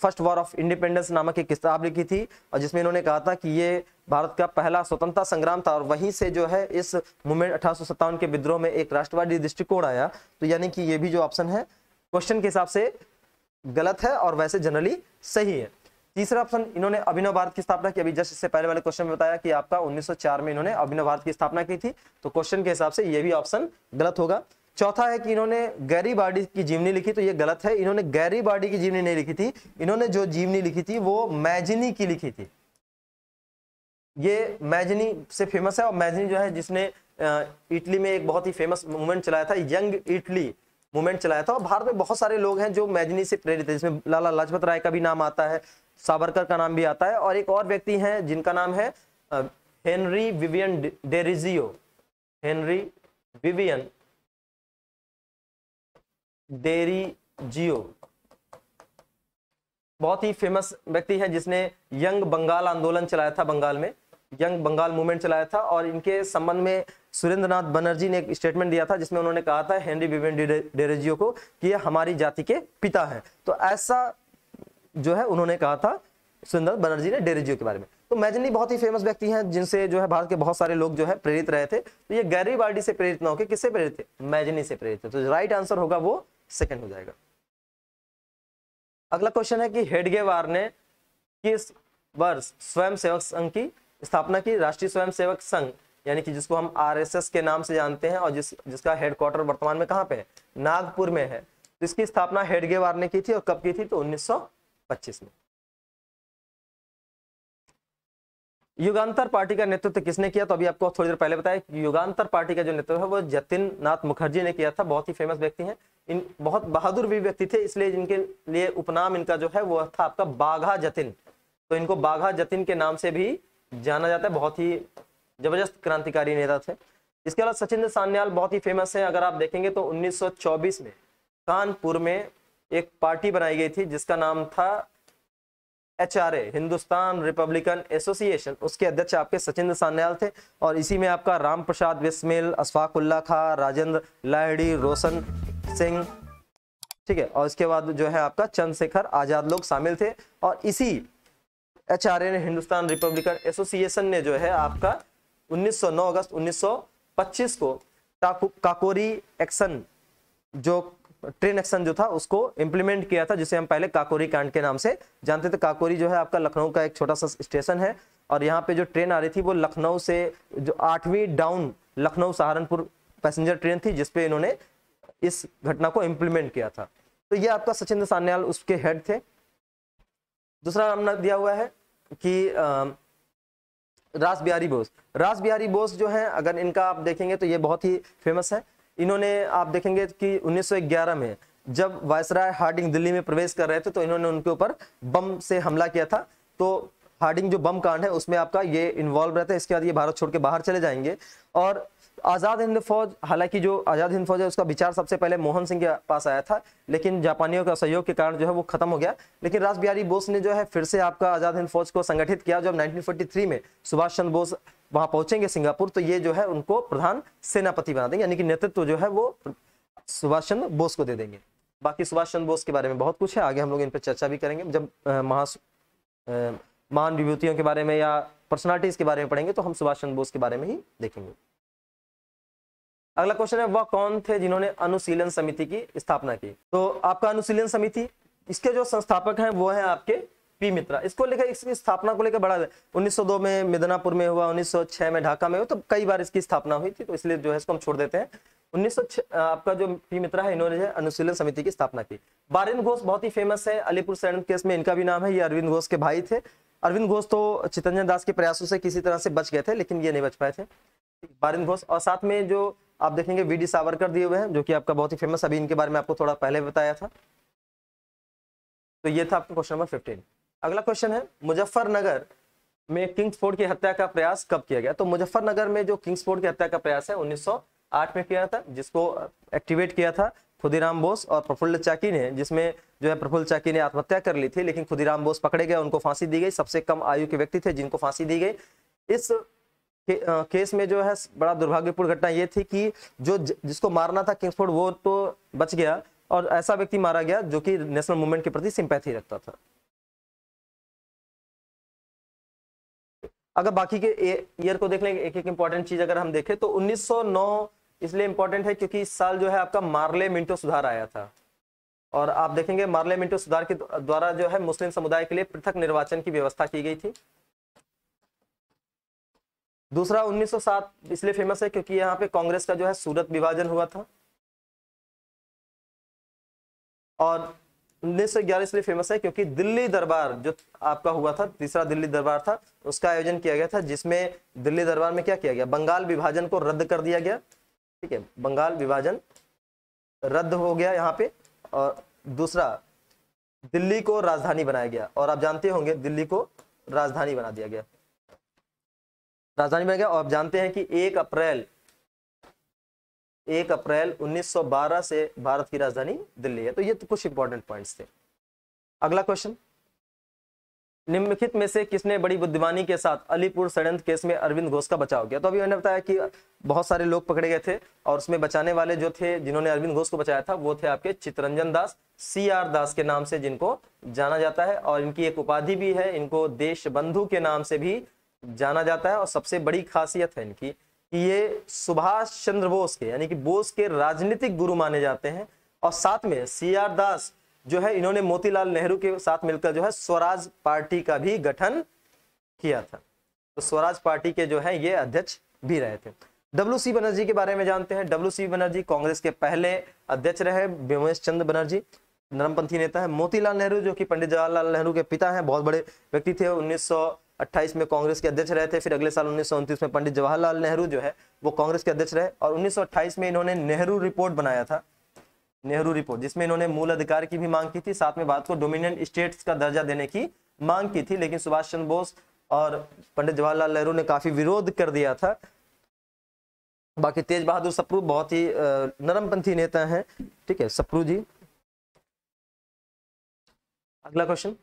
फर्स्ट वॉर ऑफ इंडिपेंडेंस नामक एक किताब लिखी थी, और जिसमें इन्होंने कहा था कि ये भारत का पहला स्वतंत्रता संग्राम था, और वहीं से जो है इस मूवमेंट 1857 के विद्रोह में एक राष्ट्रवादी दृष्टिकोण आया। तो यानी कि ये भी जो ऑप्शन है क्वेश्चन के हिसाब से गलत है और वैसे जनरली सही है। तीसरा ऑप्शन, इन्होंने अभिनव भारत की स्थापना की। अभी जस्ट इससे पहले वाले क्वेश्चन में बताया कि आपका 1904 में इन्होंने अभिनव भारत की स्थापना की थी, तो क्वेश्चन के हिसाब से ये भी ऑप्शन गलत होगा। चौथा है कि इन्होंने गैरीबार्डी की जीवनी लिखी, तो ये गलत है। इन्होंने गैरीबार्डी की जीवनी नहीं लिखी थी, इन्होंने जो जीवनी लिखी थी वो मैजनी की लिखी थी। ये मैजनी से फेमस है, और मैजनी जो है जिसने इटली में एक बहुत ही फेमस मूवमेंट चलाया था, यंग इटली मूवमेंट चलाया था। और भारत में बहुत सारे लोग हैं जो मैजनी से प्रेरित है, जिसमें लाला लाजपत राय का भी नाम आता है, सावरकर का नाम भी आता है, और एक और व्यक्ति हैं जिनका नाम है Henry Vivian Derozio. Henry Vivian Derozio बहुत ही फेमस व्यक्ति है जिसने यंग बंगाल आंदोलन चलाया था, बंगाल में यंग बंगाल मूवमेंट चलाया था। और इनके संबंध में सुरेंद्रनाथ बनर्जी ने एक स्टेटमेंट दिया था जिसमें उन्होंने कहा था हेनरी विवियन डेरिजियो को कि ये हमारी जाति के पिता हैं। तो ऐसा जो है उन्होंने कहा था सुंदर बनर्जी ने डेरिजियो के बारे में। तो मैजनी बहुत ही फेमस व्यक्ति हैं जिनसे जो है भारत के बहुत सारे लोग जो है प्रेरित रहे थे। तो ये गैरीबाल्डी से प्रेरित ना होकर किससे प्रेरित थे? मैजनी से प्रेरित थे। तो राइट आंसर होगा वो सेकंड हो जाएगा। अगला क्वेश्चन है कि हेडगेवार ने किस वर्ष स्वयंसेवक संघ की स्थापना की? राष्ट्रीय स्वयंसेवक संघ यानी कि जिसको हम आरएसएस के नाम से जानते हैं और जिसका हेडक्वार्टर वर्तमान में कहां पे है? नागपुर में है। तो इसकी स्थापना हेडगेवार ने की थी और कब की थी? तो 1925 में। युगांतर पार्टी का नेतृत्व किसने किया? तो अभी आपको थोड़ी देर पहले बताया कि युगांतर पार्टी का जो नेतृत्व है वो जतिन नाथ मुखर्जी ने किया था। बहुत ही फेमस व्यक्ति हैं। इन बहुत बहादुर भी व्यक्ति थे, इसलिए इनके लिए उपनाम इनका जो है वो था आपका बाघा जतिन। तो इनको बाघा जतिन के नाम से भी जाना जाता है। बहुत ही जबरदस्त क्रांतिकारी नेता थे। इसके अलावा सचिंद्र सान्याल बहुत ही फेमस है। अगर आप देखेंगे तो 1924 में कानपुर में एक पार्टी बनाई गई थी जिसका नाम था HRA, हिंदुस्तान रिपब्लिकन एसोसिएशन। उसके अध्यक्ष आपके सचिंद्र सान्याल थे और इसी में आपका राम प्रसाद बिस्मिल, अशफाक उल्ला खां, राजेंद्र लाहिड़ी, रोशन सिंह, ठीक है, और इसके बाद जो है आपका चंद्रशेखर आजाद लोग शामिल थे। और इसी HRA ने, हिंदुस्तान रिपब्लिकन एसोसिएशन ने जो है आपका 9 अगस्त 1925 को काकोरी एक्शन, जो ट्रेन एक्शन जो था उसको इंप्लीमेंट किया था, जिसे हम पहले काकोरी कांड के नाम से जानते थे। काकोरी जो है आपका लखनऊ का एक छोटा सा स्टेशन है और यहाँ पे जो ट्रेन आ रही थी वो लखनऊ से जो 8वीं down Lucknow Saharanpur passenger train थी, जिसपे इन्होंने इस घटना को इंप्लीमेंट किया था। तो ये आपका सचिंद्र सान्याल उसके हेड थे। दूसरा नाम दिया हुआ है कि रास बिहारी बोस। रास बिहारी बोस जो है, अगर इनका आप देखेंगे तो ये बहुत ही फेमस है। इन्होंने आप देखेंगे कि 1911 में जब वायसराय हार्डिंग दिल्ली में प्रवेश कर रहे थे तो इन्होंने उनके ऊपर बम से हमला किया था। तो हार्डिंग जो बम कांड है उसमें आपका ये इन्वॉल्व रहता है। इसके बाद ये भारत छोड़ के बाहर चले जाएंगे और आजाद हिंद फौज, हालांकि जो आजाद हिंद फौज है उसका विचार सबसे पहले मोहन सिंह के पास आया था, लेकिन जापानियों का सहयोग के कारण जो है वो खत्म हो गया। लेकिन रास बिहारी बोस ने जो है फिर से आपका आजाद हिंद फौज को संगठित किया। जब 1943 में सुभाष चंद्र बोस वहां पहुंचेंगे सिंगापुर, तो ये जो है उनको प्रधान सेनापति बना देंगे, यानी कि नेतृत्व जो है वो सुभाष चंद्र बोस को दे देंगे। बाकी सुभाष चंद्र बोस के बारे में बहुत कुछ है, आगे हम लोग इन पर चर्चा भी करेंगे। जब महान विभूतियों के बारे में या पर्सनालिटीज के बारे में पढ़ेंगे तो हम सुभाष चंद्र बोस के बारे में ही देखेंगे। अगला क्वेश्चन है, वह कौन थे जिन्होंने अनुशीलन समिति की स्थापना की? तो आपका अनुशीलन समिति, इसके जो संस्थापक हैं वो हैं आपके पी मित्रा। इसको लेकर, इसकी स्थापना को लेकर बड़ा 1902 में मिदनापुर में हुआ, 1906 में ढाका में हुआ, तो कई बार इसकी स्थापना हुई थी, तो इसलिए जो है इसको हम छोड़ देते हैं। 1906 आपका जो पी मित्रा है, इन्होंने अनुशीलन समिति की स्थापना की। बारिंद घोष बहुत ही फेमस है, अलीपुर षड्यंत्र केस में इनका भी नाम है। ये अरविंद घोष के भाई थे। अरविंद घोष तो चित्तरंजन दास के प्रयासों से किसी तरह से बच गए थे, लेकिन ये नहीं बच पाए थे, बारिंद घोष। और साथ में जो आप देखेंगे वीडी सावरकर दिए हुए हैं, जो कि आपका बहुत ही फेमस, अभी इनके बारे में आपको थोड़ा पहले बताया था। तो ये था आपका क्वेश्चन नंबर 15। अगला क्वेश्चन है, मुजफ्फरनगर में किंग्सफोर्ड की हत्या का प्रयास कब किया गया? तो मुजफ्फरनगर में जो किंग्सफोर्ड की हत्या का प्रयास है 1908 में किया था, जिसको एक्टिवेट किया था खुदीराम बोस और प्रफुल्ल चाकी ने, जिसमें जो है प्रफुल्ल चाकी ने आत्महत्या कर ली थी, लेकिन खुदीराम बोस पकड़े गए, उनको फांसी दी गई। सबसे कम आयु के व्यक्ति थे जिनको फांसी दी गई। इस केस में जो है बड़ा दुर्भाग्यपूर्ण घटना ये थी कि जो जिसको मारना था किंग्सफोर्ड, वो तो बच गया और ऐसा व्यक्ति मारा गया जो कि नेशनल मूवमेंट के प्रति सिंपैथी रखता था। अगर बाकी के ईयर को देख लेंगे, एक एक इंपॉर्टेंट चीज अगर हम देखें तो 1909 इसलिए इंपॉर्टेंट है क्योंकि इस साल जो है आपका मार्ले मिंटो सुधार आया था। और आप देखेंगे मार्ले मिंटो सुधार के द्वारा जो है मुस्लिम समुदाय के लिए पृथक निर्वाचन की व्यवस्था की गई थी। दूसरा 1907 इसलिए फेमस है क्योंकि यहाँ पे कांग्रेस का जो है सूरत विभाजन हुआ था। और 1911 इसलिए फेमस है क्योंकि दिल्ली दरबार जो आपका हुआ था, तीसरा दिल्ली दरबार था, उसका आयोजन किया गया था, जिसमें दिल्ली दरबार में क्या किया गया? बंगाल विभाजन को रद्द कर दिया गया। ठीक है, बंगाल विभाजन रद्द हो गया यहाँ पे। और दूसरा, दिल्ली को राजधानी बनाया गया। और आप जानते होंगे दिल्ली को राजधानी बना दिया गया, राजधानी बना गया। और आप जानते हैं कि 1 अप्रैल 1912 से भारत की राजधानी दिल्ली है। तो ये तो कुछ इंपॉर्टेंट पॉइंट्स थे। अगला क्वेश्चन, निम्नलिखित में से किसने बड़ी बुद्धिमानी के साथ अलीपुर षड्यंत्र केस में अरविंद घोष का बचाव किया? तो अभी मैंने बताया कि बहुत सारे लोग पकड़े गए थे और उसमें बचाने वाले जो थे, जिन्होंने अरविंद घोष को बचाया था, वो थे आपके चित्तरंजन दास, CR दास के नाम से जिनको जाना जाता है। और इनकी एक उपाधि भी है, इनको देश बंधु के नाम से भी जाना जाता है। और सबसे बड़ी खासियत है इनकी कि ये सुभाष चंद्र बोस के, यानी कि बोस के राजनीतिक गुरु माने जाते हैं। और साथ में CR दास जो है, इन्होंने मोतीलाल नेहरू के साथ मिलकर जो है स्वराज पार्टी का भी गठन किया था। तो स्वराज पार्टी के जो है ये अध्यक्ष भी रहे थे। WC बनर्जी के बारे में जानते हैं। WC बनर्जी कांग्रेस के पहले अध्यक्ष रहे। व्योमेश चंद्र बनर्जी नरमपंथी नेता है। मोतीलाल नेहरू जो कि पंडित जवाहरलाल नेहरू के पिता हैं, बहुत बड़े व्यक्ति थे, 1928 में कांग्रेस के अध्यक्ष रहे थे। फिर अगले साल 1929 में पंडित जवाहरलाल नेहरू जो है वो कांग्रेस के अध्यक्ष रहे। और 1928 में इन्होंने नेहरू रिपोर्ट बनाया था, नेहरू रिपोर्ट, जिसमें इन्होंने मूल अधिकार की भी मांग की थी, साथ में भारत को डोमिनेंट स्टेट्स का दर्जा देने की मांग की थी। लेकिन सुभाष चंद्र बोस और पंडित जवाहरलाल नेहरू ने काफी विरोध कर दिया था। बाकी तेज बहादुर सप्रू बहुत ही नरमपंथी नेता हैं, ठीक है, सप्रू जी। अगला क्वेश्चन,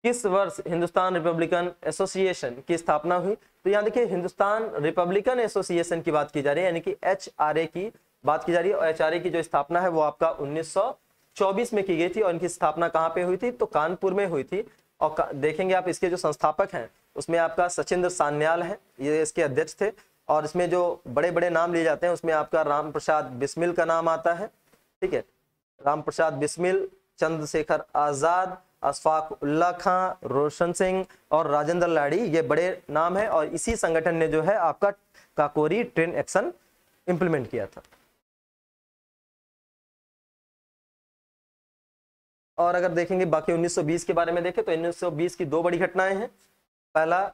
किस वर्ष हिंदुस्तान रिपब्लिकन एसोसिएशन की स्थापना हुई? तो यहाँ देखिए, हिंदुस्तान रिपब्लिकन एसोसिएशन की बात की जा रही है, यानी कि HRA की बात की जा रही है। और HRA की जो स्थापना है वो आपका 1924 में की गई थी। और इनकी स्थापना कहाँ पे हुई थी? तो कानपुर में हुई थी। और देखेंगे आप, इसके जो संस्थापक हैं उसमें आपका सचिंद्र सान्याल है, ये इसके अध्यक्ष थे। और इसमें जो बड़े बड़े नाम लिए जाते हैं उसमें आपका राम प्रसाद बिस्मिल का नाम आता है, ठीक है, राम प्रसाद बिस्मिल, चंद्रशेखर आजाद, अशफाक उल्ला खां, रोशन सिंह और राजेंद्र लाड़ी, ये बड़े नाम है। और इसी संगठन ने जो है आपका काकोरी ट्रेन एक्शन इंप्लीमेंट किया था। और अगर देखेंगे बाकी 1920 के बारे में देखें तो 1920 की दो बड़ी घटनाएं हैं। पहला,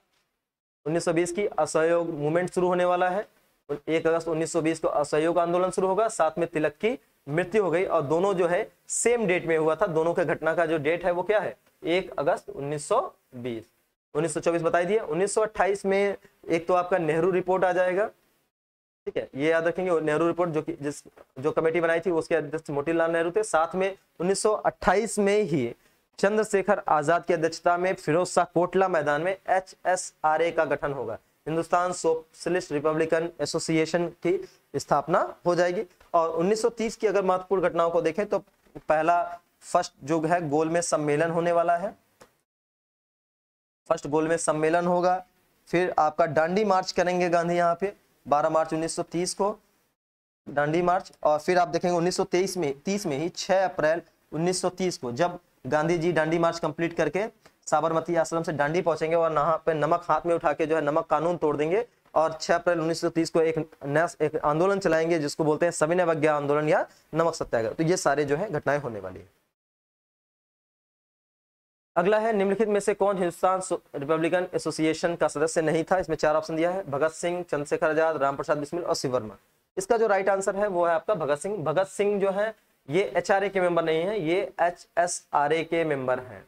1920 की असहयोग मूवमेंट शुरू होने वाला है। 1 अगस्त 1920 को असहयोग आंदोलन शुरू होगा, साथ में तिलक की मृत्यु हो गई। और दोनों जो है सेम डेट में हुआ था। दोनों के घटना का जो डेट है वो क्या है? 1 अगस्त 1920। 1924 बताई दिया। 1928 में एक तो आपका नेहरू रिपोर्ट आ जाएगा, ठीक है, ये याद रखेंगे। नेहरू रिपोर्ट जो कमेटी बनाई थी उसके अध्यक्ष मोतीलाल नेहरू थे। साथ में 1928 में ही चंद्रशेखर आजाद की अध्यक्षता में फिरोज शाह कोटला मैदान में HSRA का गठन होगा, हिंदुस्तान सोशलिस्ट रिपब्लिकन एसोसिएशन की स्थापना हो जाएगी। और 1930 की अगर महत्वपूर्ण घटनाओं को देखें तो पहला फर्स्ट जो है गोलमेज सम्मेलन होने वाला है, फर्स्ट गोलमेज सम्मेलन होगा। फिर आपका दांडी मार्च करेंगे गांधी यहाँ पे 12 मार्च 1930 को दांडी मार्च। और फिर आप देखेंगे 1930 में ही 6 अप्रैल 1930 को जब गांधी जी दांडी मार्च कंप्लीट करके साबरमती आश्रम से दांडी पहुंचेंगे और यहाँ पे नमक हाथ में उठा के जो है नमक कानून तोड़ देंगे। और 6 अप्रैल 1930 को एक आंदोलन चलाएंगे जिसको बोलते हैं सविनय अवज्ञा आंदोलन या नमक सत्याग्रह। तो ये सारे जो है घटनाएं होने वाली है। अगला है, निम्नलिखित में से कौन हिंदुस्तान रिपब्लिकन एसोसिएशन का सदस्य नहीं था? इसमें 4 ऑप्शन दिया है, भगत सिंह, चंद्रशेखर आजाद, राम प्रसाद बिस्मिल और शिव वर्मा। इसका जो राइट आंसर है वो है आपका भगत सिंह। भगत सिंह जो है ये HRA के मेंबर नहीं है, ये HSRA के मेंबर हैं,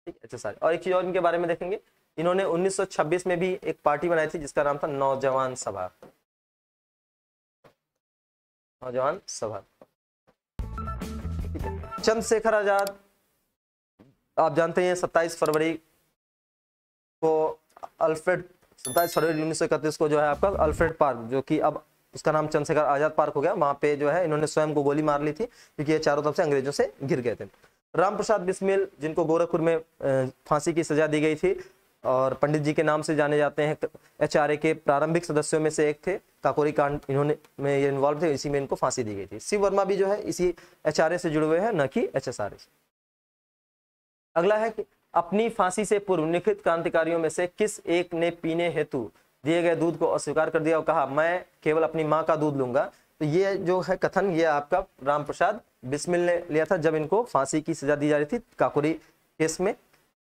ठीक है, HSRA। और एक चीज और इनके बारे में देखेंगे, इन्होंने 1926 में भी एक पार्टी बनाई थी जिसका नाम था नौजवान सभा, नौजवान सभा, ठीक है। चंद्रशेखर आजाद आप जानते हैं 27 फरवरी को 27 फरवरी 1931 को जो है आपका अल्फ्रेड पार्क, जो कि अब उसका नाम चंद्रशेखर आजाद पार्क हो गया, वहां पे जो है इन्होंने स्वयं को गोली मार ली थी क्योंकि ये चारों तरफ से अंग्रेजों से घिर गए थे। राम प्रसाद बिस्मिल जिनको गोरखपुर में फांसी की सजा दी गई थी और पंडित जी के नाम से जाने जाते हैं, HRA के प्रारंभिक सदस्यों में से एक थे। काकोरी कांड इन्होंने में ये इन्वॉल्व थे, इसी में इनको फांसी दी गई थी। शिव वर्मा भी जो है इसी HRA से जुड़े हुए हैं, न कि HSRA से। अगला है कि अपनी फांसी से पूर्व निम्नलिखित क्रांतिकारियों में से किस एक ने पीने हेतु दिए गए दूध को अस्वीकार कर दिया और कहा मैं केवल अपनी मां का दूध लूंगा? तो ये जो है कथन ये आपका राम प्रसाद बिस्मिल ने लिया था जब इनको फांसी की सजा दी जा रही थी काकोरी केस में।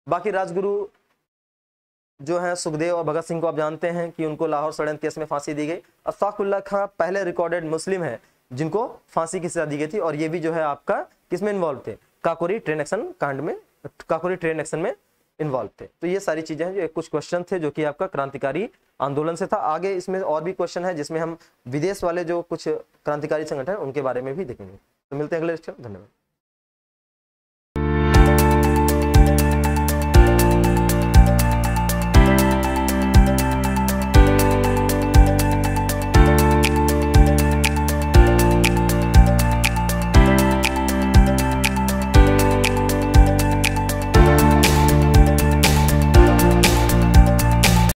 बाकी राजगुरु जो है सुखदेव और भगत सिंह को आप जानते हैं कि उनको लाहौर षड्यंत्र केस में फांसी दी गई। अशफाक उल्ला खां पहले रिकॉर्डेड मुस्लिम है जिनको फांसी की सजा दी गई थी और ये भी जो है आपका किसमें इन्वॉल्व थे? काकोरी ट्रेन एक्शन कांड में, काकोरी ट्रेन एक्शन में इन्वॉल्व थे। तो ये सारी चीजें हैं जो कुछ क्वेश्चन थे जो कि आपका क्रांतिकारी आंदोलन से था। आगे इसमें और भी क्वेश्चन है जिसमें हम विदेश वाले जो कुछ क्रांतिकारी संगठन उनके बारे में भी देखेंगे। तो मिलते हैं अगले लेक्चर, धन्यवाद।